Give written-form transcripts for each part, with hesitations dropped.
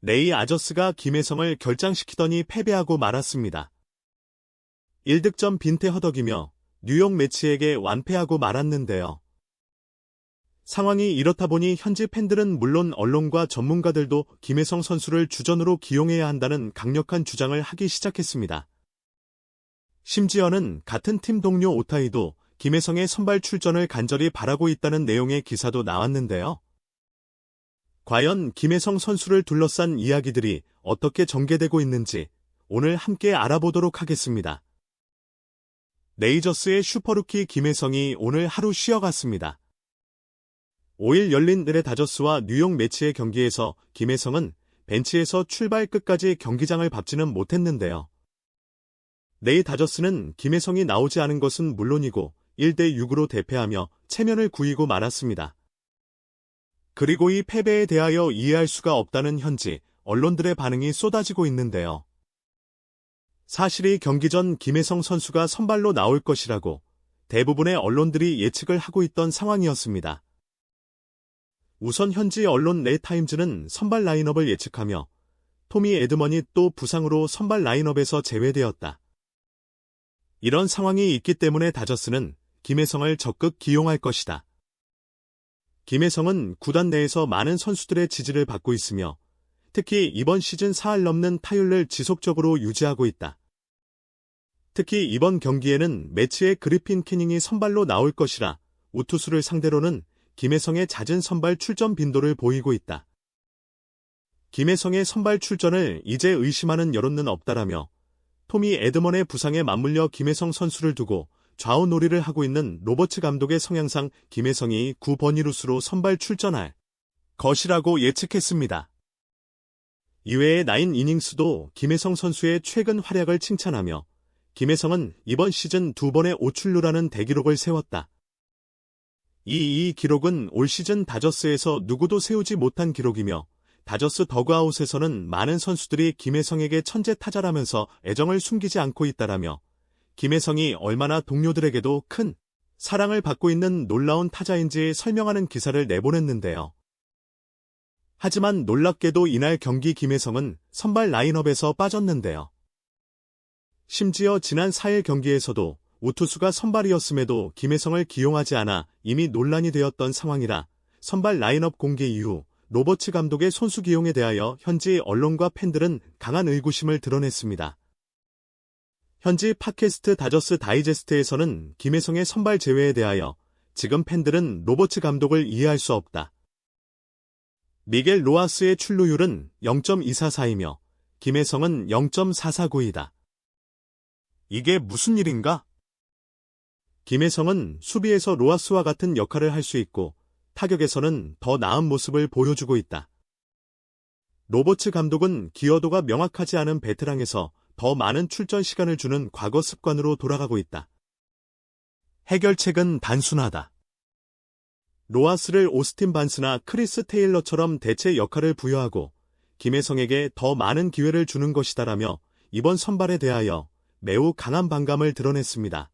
레이 아저스가 김혜성을 결장시키더니 패배하고 말았습니다. 1득점 빈태 허덕이며 뉴욕 매치에게 완패하고 말았는데요. 상황이 이렇다 보니 현지 팬들은 물론 언론과 전문가들도 김혜성 선수를 주전으로 기용해야 한다는 강력한 주장을 하기 시작했습니다. 심지어는 같은 팀 동료 오타이도 김혜성의 선발 출전을 간절히 바라고 있다는 내용의 기사도 나왔는데요. 과연 김혜성 선수를 둘러싼 이야기들이 어떻게 전개되고 있는지 오늘 함께 알아보도록 하겠습니다. 레이저스의 슈퍼루키 김혜성이 오늘 하루 쉬어갔습니다. 5일 열린 LA 다저스와 뉴욕 매치의 경기에서 김혜성은 벤치에서 출발 끝까지 경기장을 밟지는 못했는데요. 레이 다저스는 김혜성이 나오지 않은 것은 물론이고 1대6으로 대패하며 체면을 구이고 말았습니다. 그리고 이 패배에 대하여 이해할 수가 없다는 현지 언론들의 반응이 쏟아지고 있는데요. 사실이 경기 전 김혜성 선수가 선발로 나올 것이라고 대부분의 언론들이 예측을 하고 있던 상황이었습니다. 우선 현지 언론 레타임즈는 선발 라인업을 예측하며 토미 에드먼이 또 부상으로 선발 라인업에서 제외되었다. 이런 상황이 있기 때문에 다저스는 김혜성을 적극 기용할 것이다. 김혜성은 구단 내에서 많은 선수들의 지지를 받고 있으며 특히 이번 시즌 4할 넘는 타율을 지속적으로 유지하고 있다. 특히 이번 경기에는 매치의 그리핀 캐닝이 선발로 나올 것이라 우투수를 상대로는 김혜성의 잦은 선발 출전 빈도를 보이고 있다. 김혜성의 선발 출전을 이제 의심하는 여론은 없다라며 토미 에드먼의 부상에 맞물려 김혜성 선수를 두고 좌우놀이를 하고 있는 로버츠 감독의 성향상 김혜성이 9번이루수로 선발 출전할 것이라고 예측했습니다. 이외에 9이닝스도 김혜성 선수의 최근 활약을 칭찬하며 김혜성은 이번 시즌 2번의 5출루라는 대기록을 세웠다. 이 기록은 올 시즌 다저스에서 누구도 세우지 못한 기록이며 다저스 더그아웃에서는 많은 선수들이 김혜성에게 천재 타자라면서 애정을 숨기지 않고 있다라며 김혜성이 얼마나 동료들에게도 큰 사랑을 받고 있는 놀라운 타자인지 설명하는 기사를 내보냈는데요. 하지만 놀랍게도 이날 경기 김혜성은 선발 라인업에서 빠졌는데요. 심지어 지난 4일 경기에서도 우투수가 선발이었음에도 김혜성을 기용하지 않아 이미 논란이 되었던 상황이라 선발 라인업 공개 이후 로버츠 감독의 손수 기용에 대하여 현지 언론과 팬들은 강한 의구심을 드러냈습니다. 현지 팟캐스트 다저스 다이제스트에서는 김혜성의 선발 제외에 대하여 지금 팬들은 로버츠 감독을 이해할 수 없다. 미겔 로하스의 출루율은 0.244이며 김혜성은 0.449이다. 이게 무슨 일인가? 김혜성은 수비에서 로하스와 같은 역할을 할 수 있고 타격에서는 더 나은 모습을 보여주고 있다. 로버츠 감독은 기여도가 명확하지 않은 베테랑에서 더 많은 출전 시간을 주는 과거 습관으로 돌아가고 있다. 해결책은 단순하다. 로하스를 오스틴 반스나 크리스 테일러처럼 대체 역할을 부여하고 김혜성에게 더 많은 기회를 주는 것이다라며 이번 선발에 대하여 매우 강한 반감을 드러냈습니다.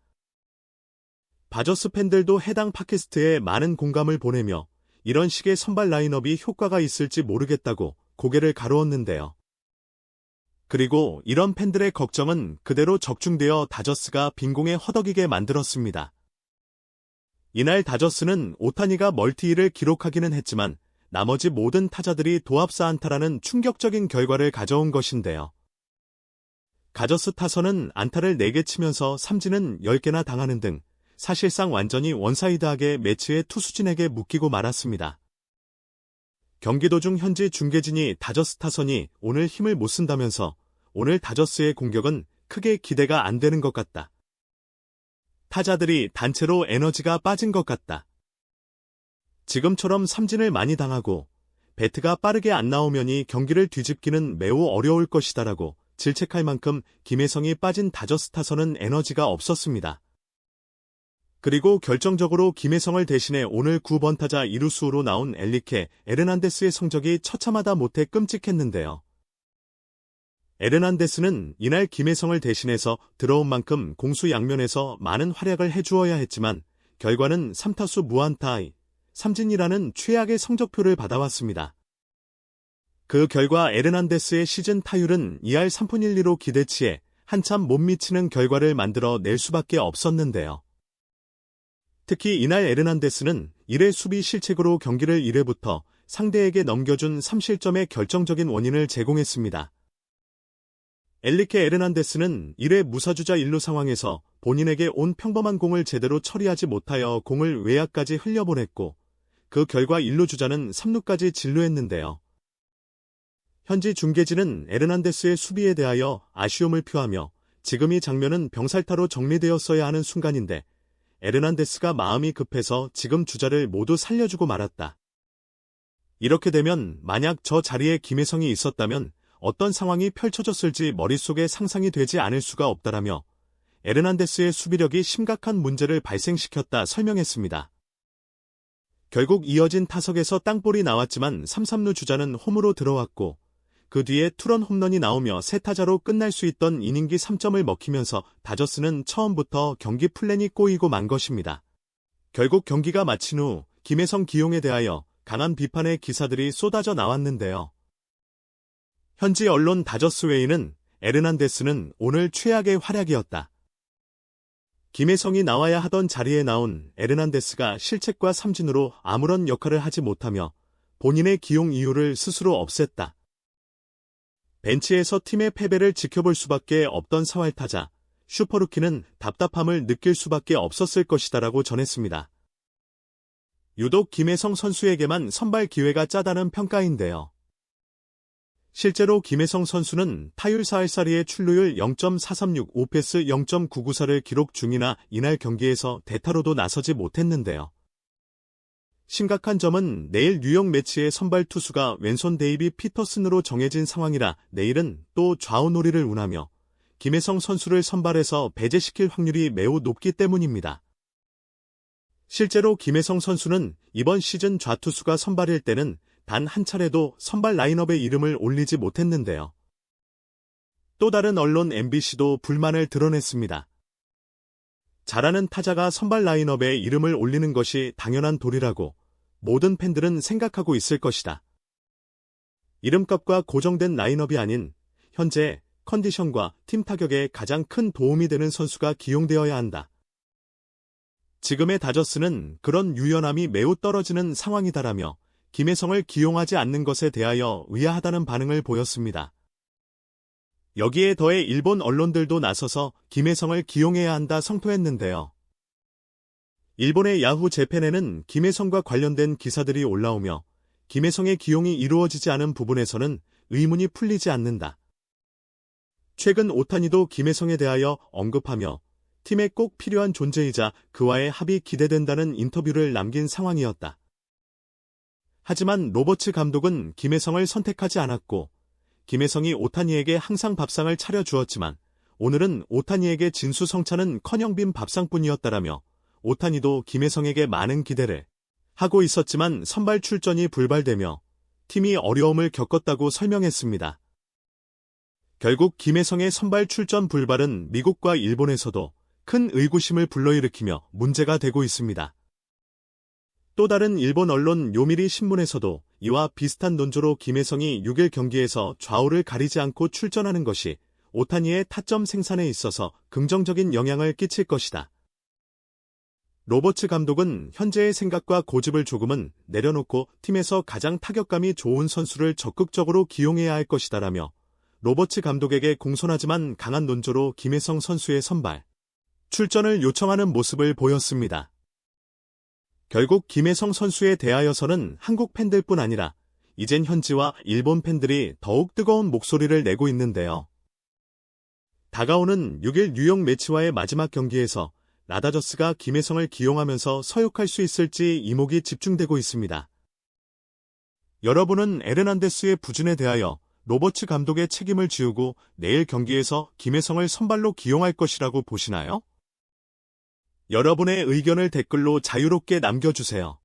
다저스 팬들도 해당 팟캐스트에 많은 공감을 보내며 이런 식의 선발 라인업이 효과가 있을지 모르겠다고 고개를 가로었는데요. 그리고 이런 팬들의 걱정은 그대로 적중되어 다저스가 빈공에 허덕이게 만들었습니다. 이날 다저스는 오타니가 멀티힐을 기록하기는 했지만 나머지 모든 타자들이 도합사 안타라는 충격적인 결과를 가져온 것인데요. 다저스 타선은 안타를 4개 치면서 삼진은 10개나 당하는 등 사실상 완전히 원사이드하게 매치의 투수진에게 묶이고 말았습니다. 경기 도중 현지 중계진이 다저스 타선이 오늘 힘을 못 쓴다면서 오늘 다저스의 공격은 크게 기대가 안 되는 것 같다. 타자들이 단체로 에너지가 빠진 것 같다. 지금처럼 삼진을 많이 당하고 배트가 빠르게 안 나오면이 경기를 뒤집기는 매우 어려울 것이다라고 질책할 만큼 김혜성이 빠진 다저스 타선은 에너지가 없었습니다. 그리고 결정적으로 김혜성을 대신해 오늘 9번 타자 이루수로 나온 엘리케 에르난데스의 성적이 처참하다 못해 끔찍했는데요. 에르난데스는 이날 김혜성을 대신해서 들어온 만큼 공수 양면에서 많은 활약을 해주어야 했지만 결과는 3타수 무안타, 삼진이라는 최악의 성적표를 받아왔습니다. 그 결과 에르난데스의 시즌 타율은 2할 3푼 1리로 기대치에 한참 못 미치는 결과를 만들어 낼 수밖에 없었는데요. 특히 이날 에르난데스는 1회 수비 실책으로 경기를 1회부터 상대에게 넘겨준 3실점의 결정적인 원인을 제공했습니다. 엘리케 에르난데스는 1회 무사주자 1루 상황에서 본인에게 온 평범한 공을 제대로 처리하지 못하여 공을 외야까지 흘려보냈고 그 결과 1루 주자는 3루까지 진루했는데요. 현지 중계진은 에르난데스의 수비에 대하여 아쉬움을 표하며 지금 이 장면은 병살타로 정리되었어야 하는 순간인데 에르난데스가 마음이 급해서 지금 주자를 모두 살려주고 말았다. 이렇게 되면 만약 저 자리에 김혜성이 있었다면 어떤 상황이 펼쳐졌을지 머릿속에 상상이 되지 않을 수가 없다라며 에르난데스의 수비력이 심각한 문제를 발생시켰다 설명했습니다. 결국 이어진 타석에서 땅볼이 나왔지만 3-3루 주자는 홈으로 들어왔고 그 뒤에 투런 홈런이 나오며 세 타자로 끝날 수 있던 이닝기 3점을 먹히면서 다저스는 처음부터 경기 플랜이 꼬이고 만 것입니다. 결국 경기가 마친 후 김혜성 기용에 대하여 강한 비판의 기사들이 쏟아져 나왔는데요. 현지 언론 다저스웨이는 에르난데스는 오늘 최악의 활약이었다. 김혜성이 나와야 하던 자리에 나온 에르난데스가 실책과 삼진으로 아무런 역할을 하지 못하며 본인의 기용 이유를 스스로 없앴다. 벤치에서 팀의 패배를 지켜볼 수밖에 없던 사활타자 슈퍼루키는 답답함을 느낄 수밖에 없었을 것이다라고 전했습니다. 유독 김혜성 선수에게만 선발 기회가 짜다는 평가인데요. 실제로 김혜성 선수는 타율 4할살이의 출루율 0.436, 오패스 0.994를 기록 중이나 이날 경기에서 대타로도 나서지 못했는데요. 심각한 점은 내일 뉴욕 매치의 선발 투수가 왼손 데이비 피터슨으로 정해진 상황이라 내일은 또 좌우놀이를 운하며 김혜성 선수를 선발해서 배제시킬 확률이 매우 높기 때문입니다. 실제로 김혜성 선수는 이번 시즌 좌투수가 선발일 때는 단 한 차례도 선발 라인업에 이름을 올리지 못했는데요. 또 다른 언론 MBC도 불만을 드러냈습니다. 잘하는 타자가 선발 라인업에 이름을 올리는 것이 당연한 도리라고 모든 팬들은 생각하고 있을 것이다. 이름값과 고정된 라인업이 아닌 현재 컨디션과 팀 타격에 가장 큰 도움이 되는 선수가 기용되어야 한다. 지금의 다저스는 그런 유연함이 매우 떨어지는 상황이다라며 김혜성을 기용하지 않는 것에 대하여 의아하다는 반응을 보였습니다. 여기에 더해 일본 언론들도 나서서 김혜성을 기용해야 한다 성토했는데요. 일본의 야후 재팬에는 김혜성과 관련된 기사들이 올라오며 김혜성의 기용이 이루어지지 않은 부분에서는 의문이 풀리지 않는다. 최근 오타니도 김혜성에 대하여 언급하며 팀에 꼭 필요한 존재이자 그와의 합이 기대된다는 인터뷰를 남긴 상황이었다. 하지만 로버츠 감독은 김혜성을 선택하지 않았고 김혜성이 오타니에게 항상 밥상을 차려주었지만 오늘은 오타니에게 진수성찬은 커녕 빈 밥상뿐이었다라며 오타니도 김혜성에게 많은 기대를 하고 있었지만 선발 출전이 불발되며 팀이 어려움을 겪었다고 설명했습니다. 결국 김혜성의 선발 출전 불발은 미국과 일본에서도 큰 의구심을 불러일으키며 문제가 되고 있습니다. 또 다른 일본 언론 요미리 신문에서도 이와 비슷한 논조로 김혜성이 6일 경기에서 좌우를 가리지 않고 출전하는 것이 오타니의 타점 생산에 있어서 긍정적인 영향을 끼칠 것이다. 로버츠 감독은 현재의 생각과 고집을 조금은 내려놓고 팀에서 가장 타격감이 좋은 선수를 적극적으로 기용해야 할 것이다라며 로버츠 감독에게 공손하지만 강한 논조로 김혜성 선수의 선발 출전을 요청하는 모습을 보였습니다. 결국 김혜성 선수에 대하여서는 한국 팬들뿐 아니라 이젠 현지와 일본 팬들이 더욱 뜨거운 목소리를 내고 있는데요. 다가오는 6일 뉴욕 매치와의 마지막 경기에서 라다저스가 김혜성을 기용하면서 서욕할 수 있을지 이목이 집중되고 있습니다. 여러분은 에르난데스의 부진에 대하여 로버츠 감독의 책임을 지우고 내일 경기에서 김혜성을 선발로 기용할 것이라고 보시나요? 여러분의 의견을 댓글로 자유롭게 남겨주세요.